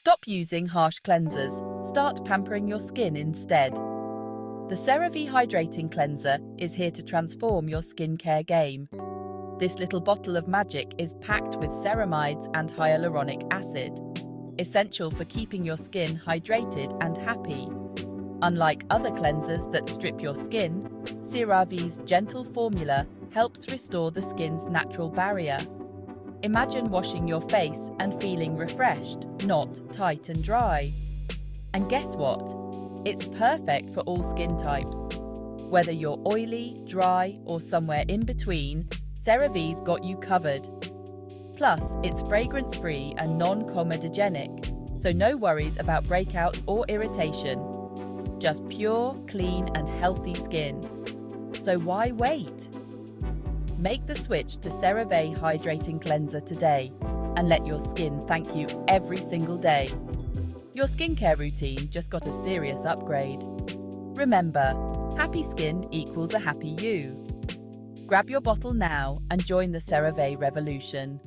Stop using harsh cleansers. Start pampering your skin instead. The CeraVe Hydrating Cleanser is here to transform your skincare game. This little bottle of magic is packed with ceramides and hyaluronic acid, essential for keeping your skin hydrated and happy. Unlike other cleansers that strip your skin, CeraVe's gentle formula helps restore the skin's natural barrier. Imagine washing your face and feeling refreshed, not tight and dry. And guess what? It's perfect for all skin types. Whether you're oily, dry, or somewhere in between, CeraVe's got you covered. Plus, it's fragrance-free and non-comedogenic, so no worries about breakouts or irritation. Just pure, clean, and healthy skin. So why wait? Make the switch to CeraVe Hydrating Cleanser today and let your skin thank you every single day. Your skincare routine just got a serious upgrade. Remember, happy skin equals a happy you. Grab your bottle now and join the CeraVe revolution.